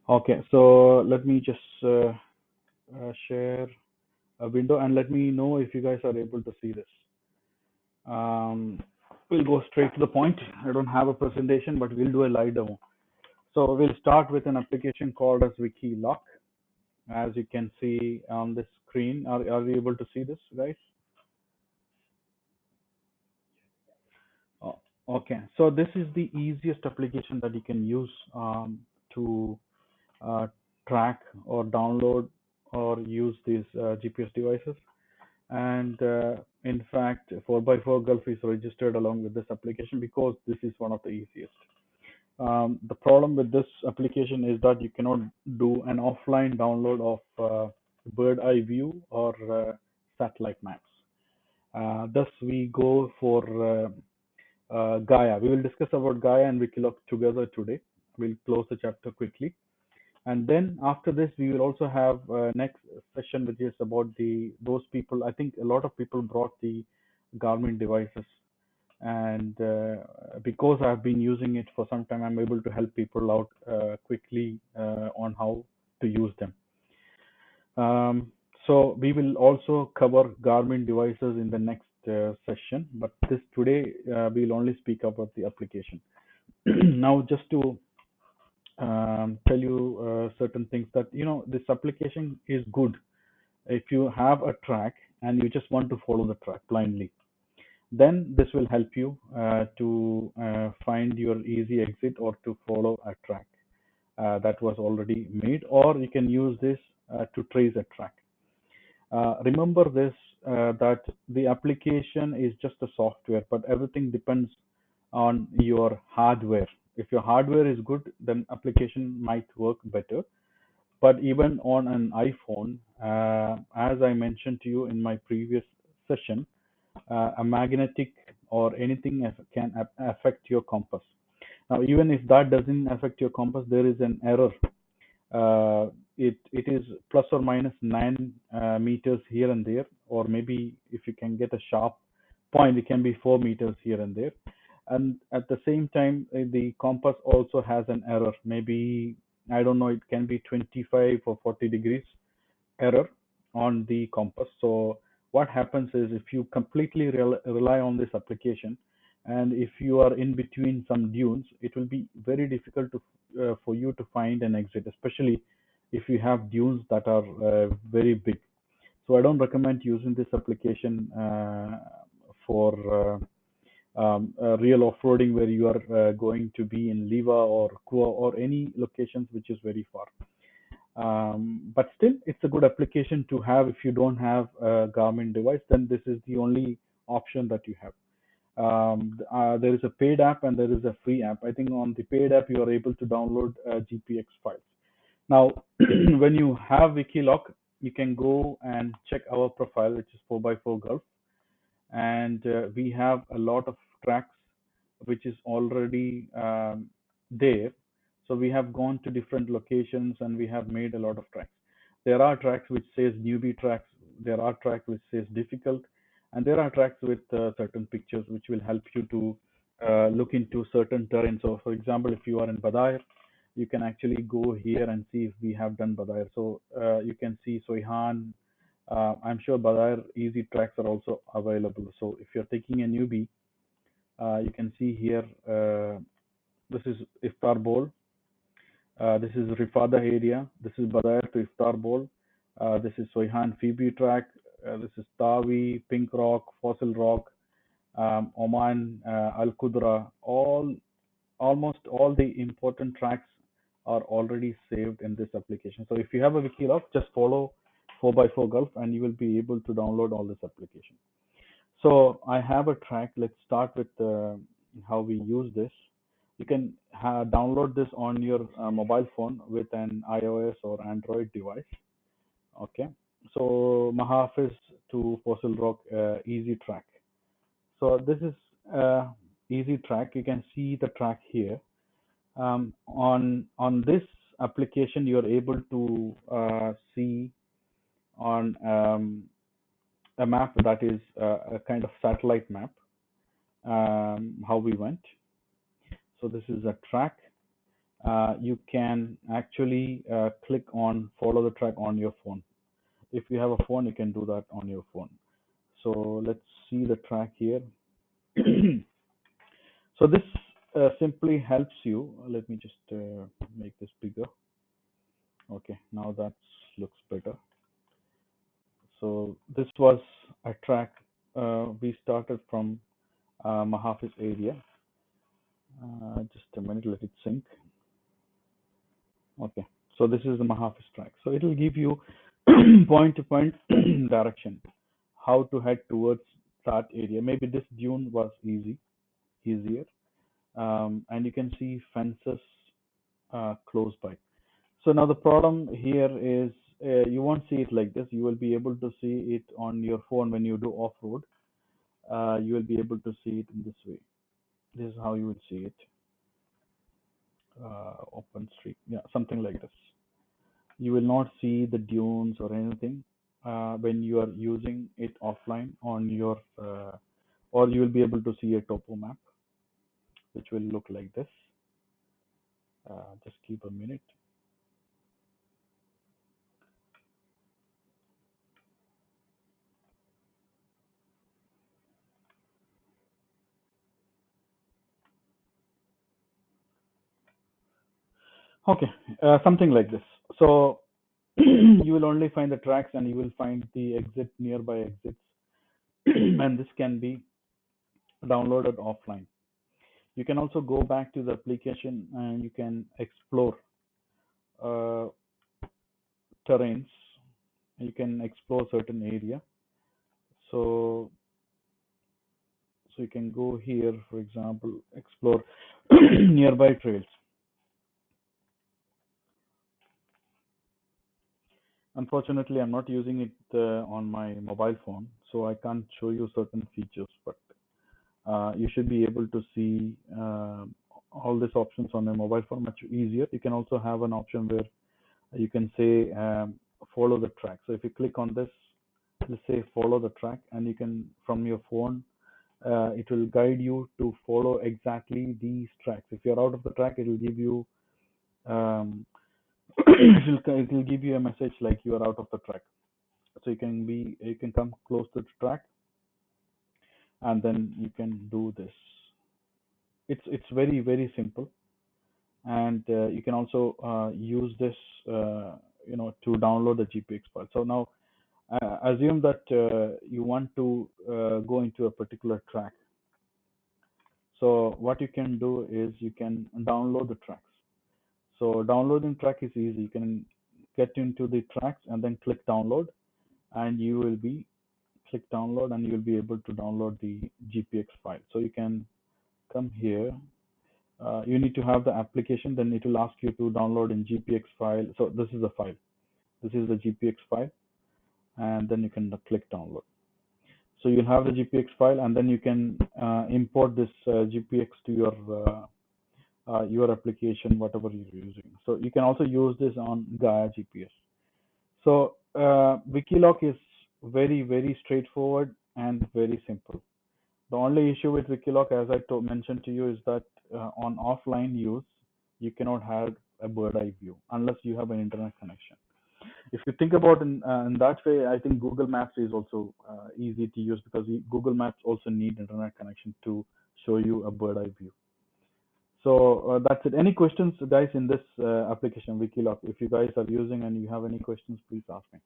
Okay, so let me just share a window and let me know if you guys are able to see this. Um, we'll go straight to the point. I don't have a presentation, but we'll do a live demo. So we'll start with an application called as Wikiloc. As you can see on the screen, are you able to see this, guys? Oh, okay, so this is the easiest application that you can use to uh, track or download or use these GPS devices. And in fact, 4x4 Gulf is registered along with this application because this is one of the easiest. The problem with this application is that you cannot do an offline download of bird eye view or satellite maps. Thus, we go for Gaia. We will discuss about Gaia and Wikiloc together today. We'll close the chapter quickly. And then after this, we will also have next session, which is about those people. I think a lot of people brought the Garmin devices, and because I've been using it for some time, I'm able to help people out quickly on how to use them. So we will also cover Garmin devices in the next session, but this today we'll only speak about the application. Now, just to tell you certain things that this application is good if you have a track and you just want to follow the track blindly. Then this will help you to find your easy exit or to follow a track that was already made, or you can use this to trace a track. Remember this, that the application is just a software, but everything depends on your hardware. If your hardware is good, then application might work better. But even on an iPhone, as I mentioned to you in my previous session, a magnetic or anything can affect your compass. Now, even if that doesn't affect your compass, there is an error. It is plus or minus 9 meters here and there, or maybe if you can get a sharp point, it can be 4 meters here and there. And at the same time, the compass also has an error. Maybe, I don't know, it can be 25 or 40 degrees error on the compass. So what happens is, if you completely rely on this application, and if you are in between some dunes, it will be very difficult to for you to find an exit, especially if you have dunes that are very big. So I don't recommend using this application for real off-roading where you are going to be in Liva or Kua or any locations which is very far. But still, it's a good application to have. If you don't have a Garmin device, then this is the only option that you have. There is a paid app and there is a free app. I think on the paid app, you are able to download GPX files. Now, when you have Wikiloc, you can go and check our profile, which is 4x4 Gulf, and we have a lot of tracks which is already there. So we have gone to different locations and we have made a lot of tracks. There are tracks which says newbie tracks, there are tracks which says difficult, and there are tracks with certain pictures which will help you to look into certain terrain. So for example, if you are in Badayr, you can actually go here and see if we have done Badayr. So you can see Soihan. I'm sure Badayr easy tracks are also available. So if you're taking a newbie, you can see here, this is Iftar Bowl. This is Rifada area. This is Badayr to Iftar Bowl. This is Soihan Phoebe track. This is Tawi, Pink Rock, Fossil Rock, Oman, Al Qudra. Almost all the important tracks are already saved in this application. So if you have a Wikiloc, just follow 4x4 Gulf and you will be able to download all this application. So I have a track. Let's start with how we use this. You can download this on your mobile phone with an iOS or Android device. Okay. So Mahafiz to Fossil Rock Easy Track. So this is Easy Track. You can see the track here. On this application, you're able to see on a map that is a kind of satellite map, how we went. So this is a track, you can actually click on follow the track on your phone. If you have a phone, you can do that on your phone. So let's see the track here. So this simply helps you. Let me just make this bigger. Okay, now that looks better. So this was a track we started from Mahafi's area. Just a minute, let it sync. Okay, so this is the Mahafi's track. So it will give you point to point direction, how to head towards that area. Maybe this dune was easier, and you can see fences close by. So now the problem here is you won't see it like this. You will be able to see it on your phone when you do off-road. You will be able to see it in this way. This is how you will see it. Open street, yeah, something like this. You will not see the dunes or anything when you are using it offline on your, or you will be able to see a topo map, which will look like this. Just keep a minute. Okay, something like this. So you will only find the tracks and you will find the nearby exits, and this can be downloaded offline. You can also go back to the application and you can explore uh, terrains. You can explore certain area. So you can go here, for example, explore nearby trails. Unfortunately, I'm not using it on my mobile phone, so I can't show you certain features, but you should be able to see all these options on a mobile phone much easier. You can also have an option where you can say follow the track. So if you click on this, let's say follow the track, and you can from your phone, it will guide you to follow exactly these tracks. If you're out of the track, it will give you um, it will give you a message like you are out of the track. So you can come close to the track, and then you can do this. It's very simple, and you can also use this to download the GPX file. So now assume that you want to go into a particular track. So what you can do is you can download the tracks. So downloading track is easy. You can get into the tracks and then click download, and you will be click download, and you will be able to download the GPX file. So you can come here. You need to have the application, then it will ask you to download in GPX file. So this is the file. This is the GPX file, and then you can click download. So you'll have the GPX file, and then you can import this GPX to your application, whatever you're using. So you can also use this on Gaia GPS. So Wikiloc is very straightforward and very simple. The only issue with Wikiloc, as I mentioned to you, is that on offline use, you cannot have a bird eye view unless you have an internet connection. If you think about in that way, I think Google Maps is also easy to use because Google Maps also need internet connection to show you a bird eye view. So that's it. Any questions, guys, in this application, Wikiloc? If you guys are using and you have any questions, please ask me.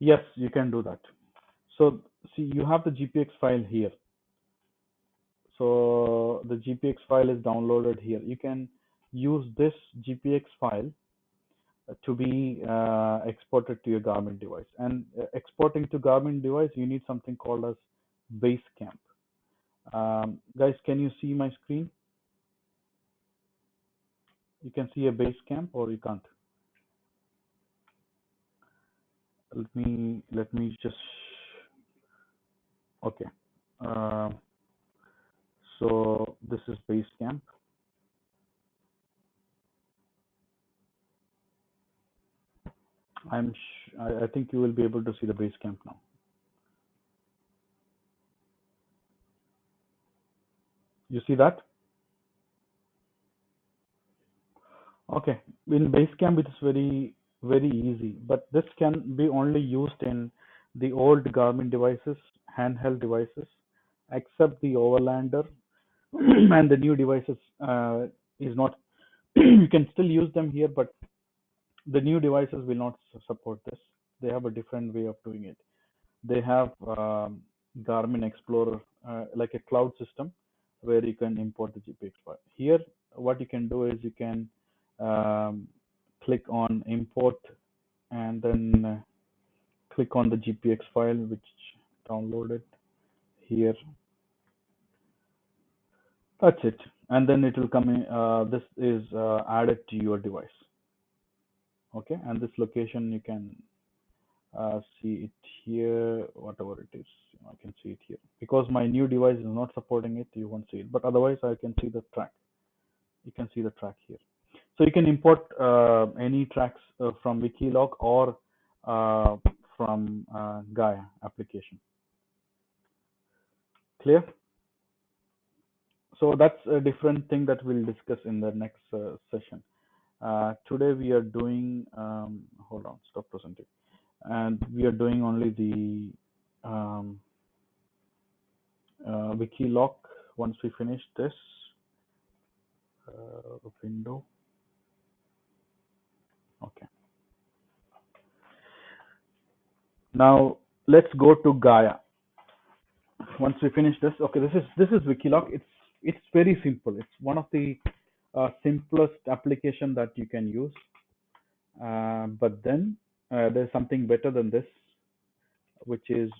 Yes, you can do that. So see, you have the GPX file here. So the GPX file is downloaded here. You can use this GPX file to be exported to your Garmin device. And exporting to Garmin device, you need something called as Basecamp. Guys, can you see my screen? You can see a Basecamp, or you can't? Let me just okay. This is base camp. I think you will be able to see the base camp now. You see that? Okay. In Basecamp, it's very easy, but this can be only used in the old Garmin devices, handheld devices, except the Overlander and the new devices is not. You can still use them here, but the new devices will not support this. They have a different way of doing it. They have Garmin Explorer, like a cloud system, where you can import the GPX file. Here, what you can do is you can um, click on import and then click on the GPX file, which downloaded here. That's it, and then it will come in. This is added to your device. Okay, and this location you can see it here, whatever it is. I can see it here. Because my new device is not supporting it, you won't see it. But otherwise, I can see the track. You can see the track here. So you can import any tracks from Wikiloc or from Gaia application. Clear? So that's a different thing that we'll discuss in the next session. Today we are doing, hold on, stop presenting. And we are doing only the Wikiloc. Once we finish this window. Okay. Now let's go to Gaia. Once we finish this, okay, this is Wikiloc. It's very simple. It's one of the simplest application that you can use. But then there's something better than this, which is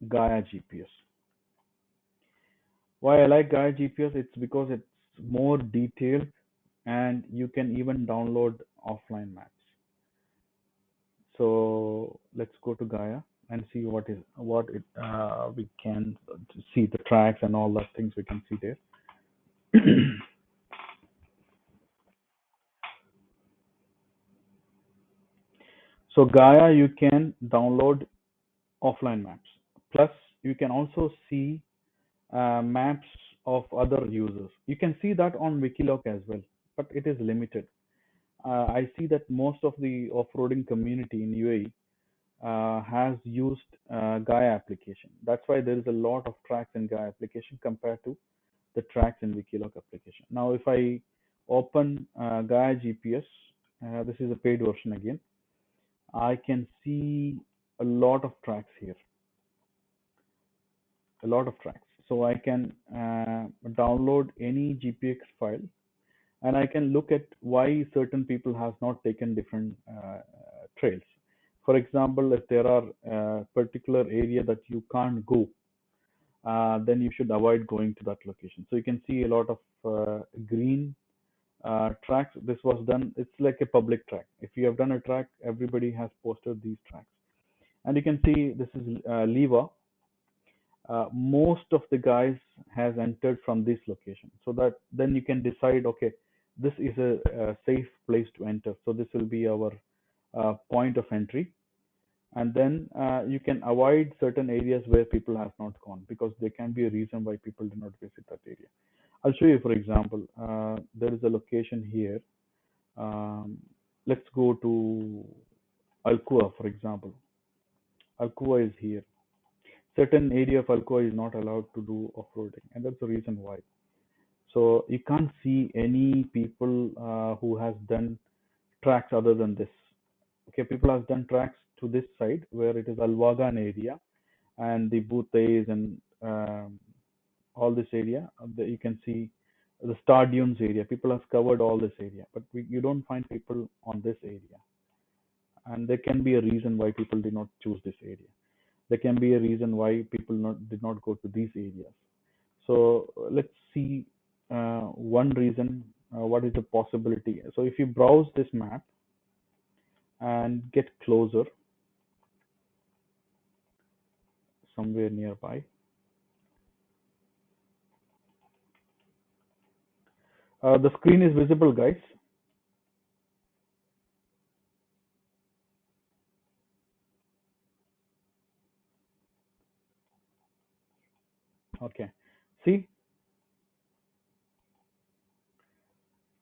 Gaia GPS. Why I like Gaia GPS? It's because it's more detailed and you can even download offline maps. So let's go to Gaia and see what it we can see the tracks and all the things we can see there. So Gaia, you can download offline maps. Plus, you can also see maps of other users. You can see that on Wikiloc as well, but it is limited. I see that most of the off-roading community in UAE has used Gaia application. That's why there is a lot of tracks in Gaia application compared to the tracks in Wikiloc application. Now, if I open Gaia GPS, this is a paid version again. I can see a lot of tracks here, a lot of tracks. So I can download any GPX file and I can look at why certain people have not taken different trails. For example, if there are a particular area that you can't go, then you should avoid going to that location. So you can see a lot of green tracks. This was done, it's like a public track. If you have done a track, everybody has posted these tracks. And you can see this is Leva. Most of the guys has entered from this location. So that then you can decide, okay, this is a safe place to enter. So this will be our point of entry. And then you can avoid certain areas where people have not gone because there can be a reason why people do not visit that area. I'll show you, for example, there is a location here. Let's go to Alcoa, for example. Alcoa is here. Certain area of Alcoa is not allowed to do off-roading, and that's the reason why. So you can't see any people who has done tracks other than this. Okay, people have done tracks to this side where it is Alwagan area and the Bhutais and all this area. You can see the Star Dunes area. People have covered all this area, but you don't find people on this area. And there can be a reason why people did not choose this area. There can be a reason why people did not go to these areas. So let's see one reason. What is the possibility? So if you browse this map and get closer, somewhere nearby, The screen is visible, guys. Okay. See,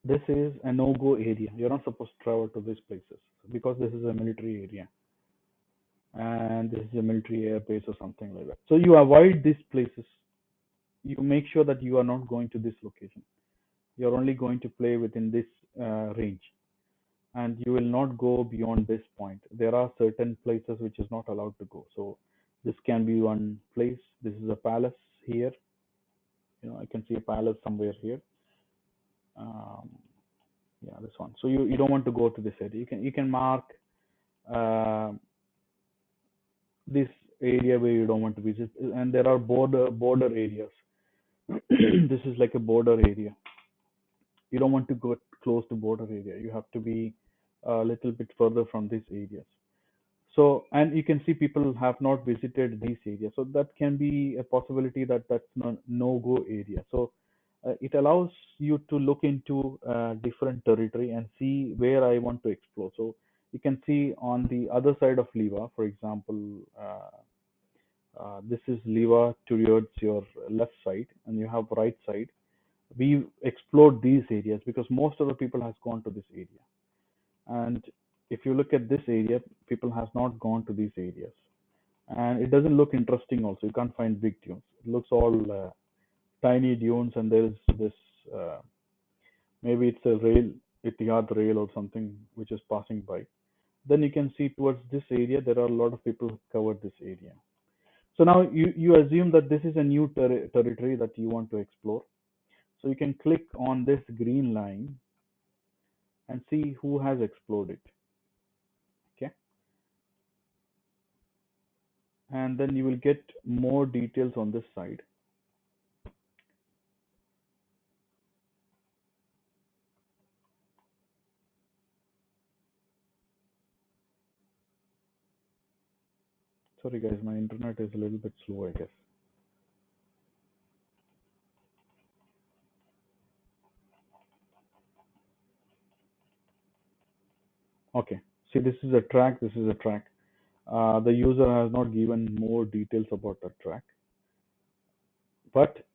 this is a no-go area. You're not supposed to travel to these places because this is a military area and this is a military airbase or something like that. So you avoid these places. You make sure that you are not going to this location. You're only going to play within this range, and you will not go beyond this point. There are certain places which is not allowed to go. So this can be one place. This is a palace here. I can see a palace somewhere here. Um, yeah, this one. So you don't want to go to this area. You can mark uh, this area where you don't want to visit, and there are border areas. This is like a border area. You don't want to go close to border area. You have to be a little bit further from these areas. So, and you can see people have not visited these areas. So that can be a possibility that that's no-go area. So it allows you to look into different territory and see where I want to explore. So you can see on the other side of Liva, for example, this is Liva towards your left side, and you have right side. We explored these areas because most of the people has gone to this area. And if you look at this area, people has not gone to these areas, and it doesn't look interesting. Also, you can't find big dunes. It looks all tiny dunes, and there's this maybe it's a rail, Etihad rail or something which is passing by. Then you can see towards this area there are a lot of people who covered this area. So now you assume that this is a new territory that you want to explore. So you can click on this green line and see who has explored it. Okay, and then you will get more details on this side. Sorry guys, my internet is a little bit slow, I guess. Okay, see, this is a track, this is a track. The user has not given more details about the track, but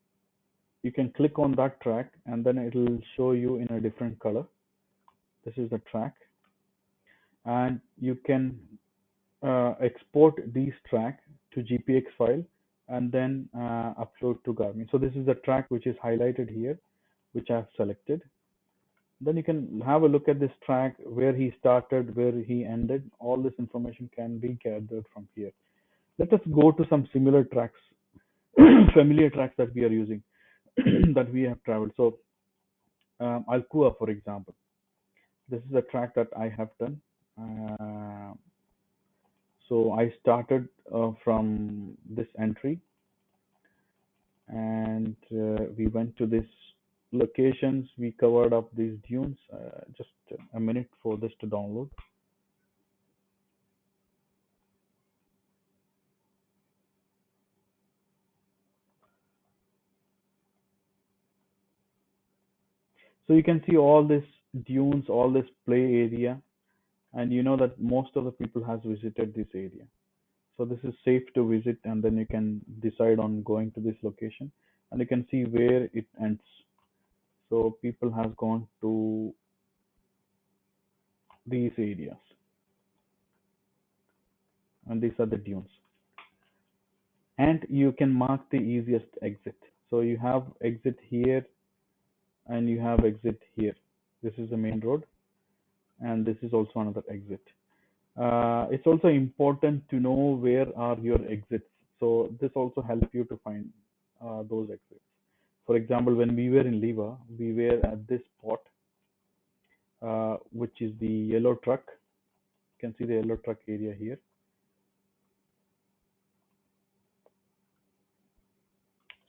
you can click on that track and then it will show you in a different color. This is the track, and you can export these track to GPX file and then upload to Garmin. So this is the track which is highlighted here, which I've selected. Then you can have a look at this track, where he started, where he ended. All this information can be gathered from here. Let us go to some similar tracks, familiar tracks that we are using, that we have traveled. So Alcua, for example, this is a track that I have done. Uh, so I started from this entry, and we went to this locations. We covered up these dunes. Just a minute for this to download. So you can see all this dunes, all this play area, and you know that most of the people has visited this area. So this is safe to visit, and then you can decide on going to this location, and you can see where it ends. So people has gone to these areas, and these are the dunes. And you can mark the easiest exit. So you have exit here, and you have exit here. This is the main road, and this is also another exit. It's also important to know where are your exits. So this also helps you to find those exits. For example, when we were in Liva, we were at this spot, which is the yellow truck. You can see the yellow truck area here.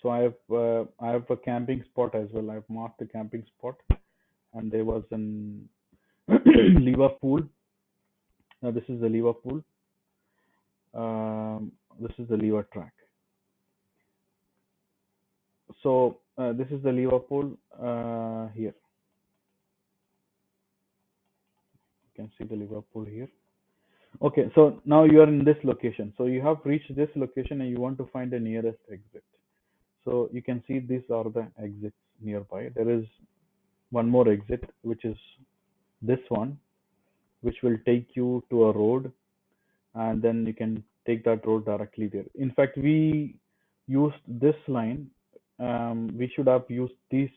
So I have a camping spot as well. I've marked the camping spot, and there was an Liva pool. Now this is the Liva pool. This is the Liva track. So this is the Liverpool here. can see the Liverpool here. Okay, so now you are in this location. So you have reached this location and you want to find the nearest exit. So you can see these are the exits nearby. There is one more exit, which is this one, which will take you to a road, and then you can take that road directly there. In fact, we used this line. We should have used these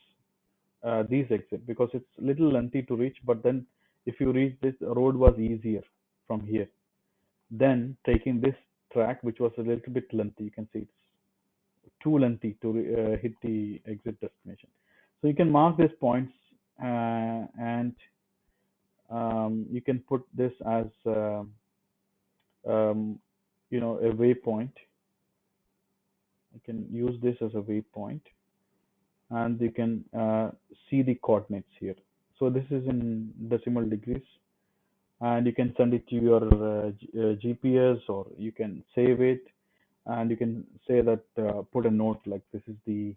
exit because it's a little lengthy to reach. But then, if you reach this road was easier from here. Then taking this track, which was a little bit lengthy, you can see it's too lengthy to hit the exit destination. So you can mark these points and you can put this as um, a waypoint. You can use this as a waypoint, and you can see the coordinates here. So this is in decimal degrees, and you can send it to your GPS, or you can save it, and you can say that put a note like this is the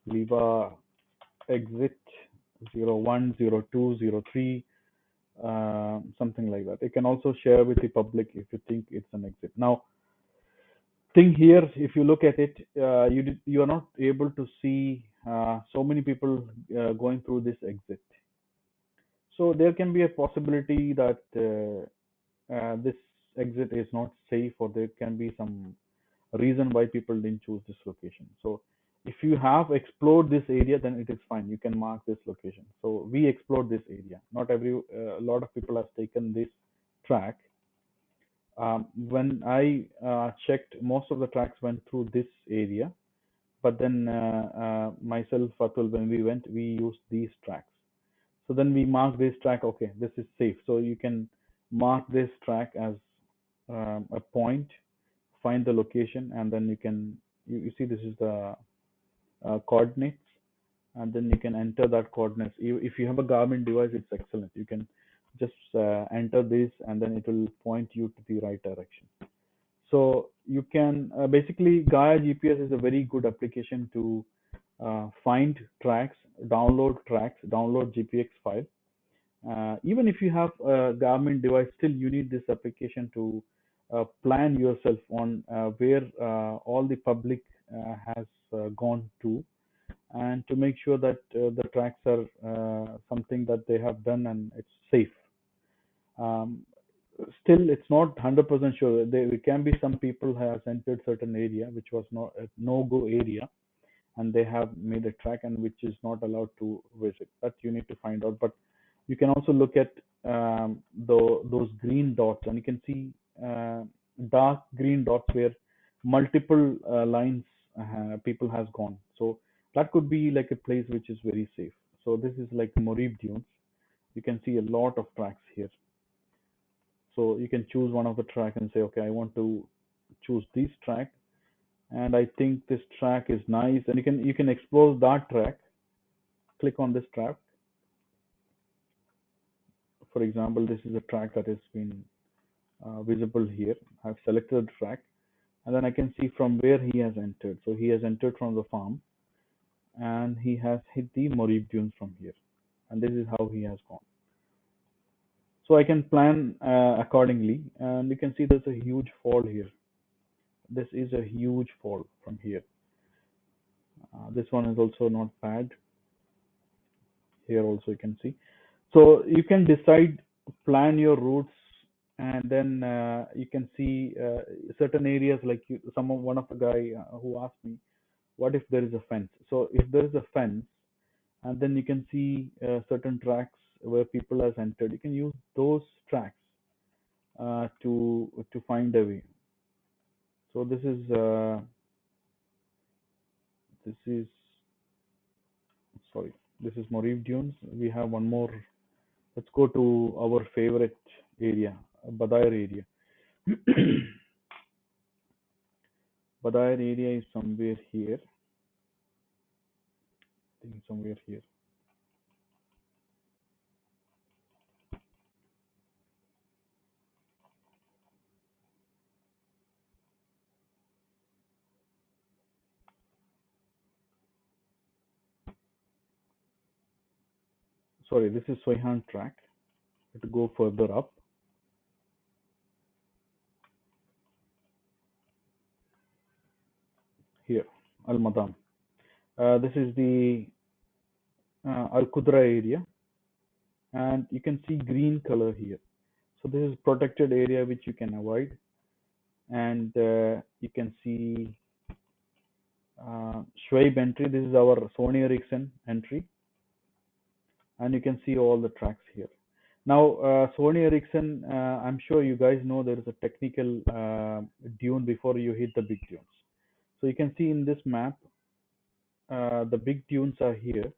Liva exit 01, 02, 03, something like that. You can also share with the public if you think it's an exit. Now, thing here, if you look at it, you are not able to see so many people going through this exit. So there can be a possibility that this exit is not safe, or there can be some reason why people didn't choose this location. So if you have explored this area, then it is fine. You can mark this location. So we explored this area. Not every a lot of people have taken this track. When I checked, most of the tracks went through this area. But then myself, Atul, when we went, we used these tracks. So then we mark this track. Okay, this is safe. So you can mark this track as a point, find the location, and then you see this is the coordinates, and then you can enter that coordinates. If you have a Garmin device, it's excellent. You can just enter this, and then it will point you to the right direction. So you can basically, Gaia GPS is a very good application to find tracks, download GPX file. Even if you have a Garmin device, still you need this application to plan yourself on where all the public has gone to, and to make sure that the tracks are something that they have done and it's safe. Um, Still, it's not 100% sure. There can be some people who have entered certain area which was not a no-go area, and they have made a track and which is not allowed to visit. That you need to find out. But you can also look at those green dots, and you can see dark green dots where multiple lines people has gone. So that could be like a place which is very safe. So this is like Morib Dunes. You can see a lot of tracks here. So you can choose one of the track and say, okay, I want to choose this track, and I think this track is nice, and you can explore that track. Click on this track. For example, this is a track that has been visible here. I've selected the track, and then I can see from where he has entered. So he has entered from the farm, and he has hit the Morib Dunes from here, and this is how he has gone. So I can plan accordingly, and you can see there's a huge fall here. This is a huge fall from here. This one is also not bad. Here also you can see. So you can decide, plan your routes, and then you can see certain areas like one of the guy who asked me, what if there is a fence? So if there is a fence, and then you can see certain tracks where people has entered, you can use those tracks to find a way. So this is sorry, this is Morib Dunes. We have one more. Let's go to our favorite area, Badair area. Badair area is somewhere here. I think somewhere here. Sorry, this is Soihan track. To go further up here, Al Madam. This is the Al Qudra area, and you can see green color here. So this is protected area which you can avoid, and you can see Schwab entry. This is our Sony Ericsson entry, and you can see all the tracks here. Now, Sony Ericsson, I'm sure you guys know there is a technical dune before you hit the big dunes. So you can see in this map, the big dunes are here,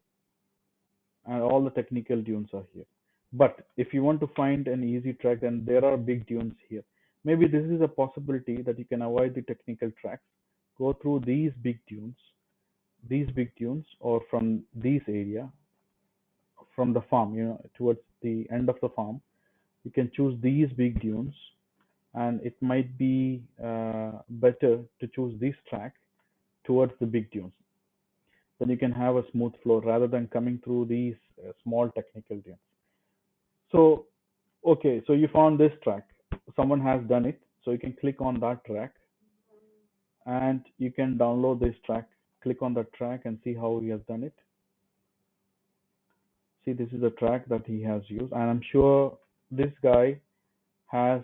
and all the technical dunes are here. But if you want to find an easy track, then there are big dunes here. Maybe this is a possibility that you can avoid the technical tracks, go through these big dunes, or from these area, from the farm, towards the end of the farm, you can choose these big dunes, and it might be better to choose this track towards the big dunes. Then you can have a smooth flow rather than coming through these small technical dunes. So, okay, so you found this track. Someone has done it. So you can click on that track and you can download this track. Click on the track and see how he has done it. See, this is the track that he has used, and I'm sure this guy has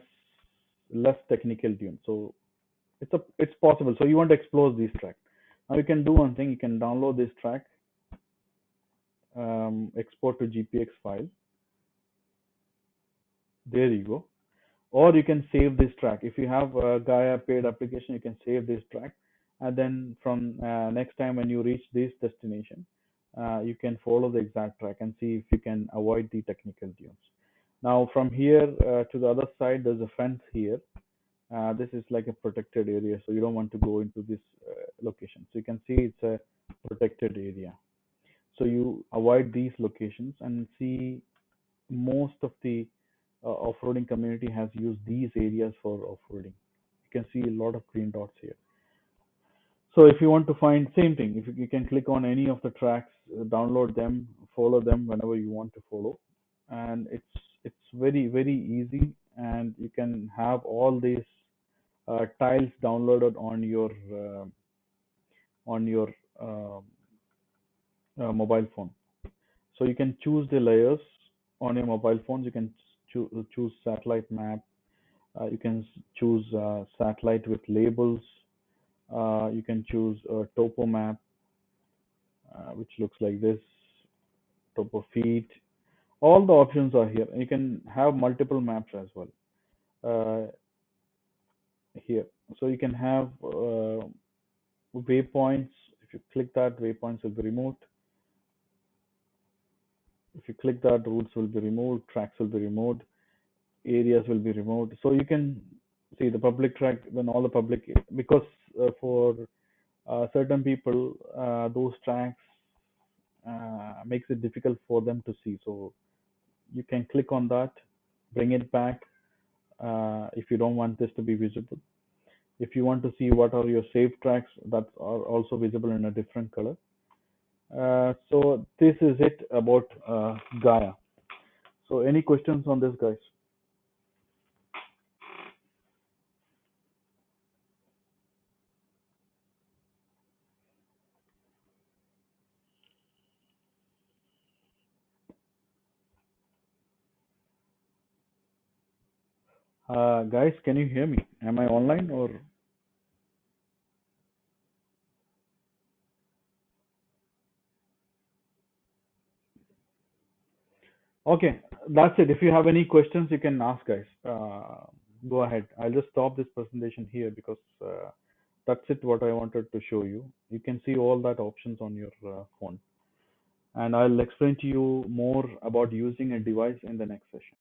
less technical tune. So it's possible. So you want to explore this track. Now you can do one thing. You can download this track, export to GPX file. There you go. Or you can save this track. If you have a Gaia paid application, you can save this track, and then from next time when you reach this destination, you can follow the exact track and see if you can avoid the technical dunes. Now from here to the other side, there's a fence here. This is like a protected area, so you don't want to go into this location. So you can see it's a protected area. So you avoid these locations and see most of the off-roading community has used these areas for off-roading. You can see a lot of green dots here. So if you want to find same thing, if you can click on any of the tracks, download them, follow them whenever you want to follow, and it's very easy, and you can have all these tiles downloaded on your uh, mobile phone. So you can choose the layers on your mobile phones. You can choose satellite map. You can choose satellite with labels. You can choose a topo map, which looks like this, topo feed. All the options are here. You can have multiple maps as well here. So you can have waypoints. If you click that, waypoints will be removed. If you click that, routes will be removed, tracks will be removed, areas will be removed. So you can see the public track, then all the public, because for certain people, those tracks makes it difficult for them to see. So you can click on that, bring it back if you don't want this to be visible. If you want to see what are your saved tracks that are also visible in a different color. So this is it about Gaia. So any questions on this, guys? Guys, can you hear me? Am I online or? Okay, that's it. If you have any questions, you can ask, guys. Go ahead. I'll just stop this presentation here because that's it what I wanted to show you. You can see all that options on your phone. And I'll explain to you more about using a device in the next session.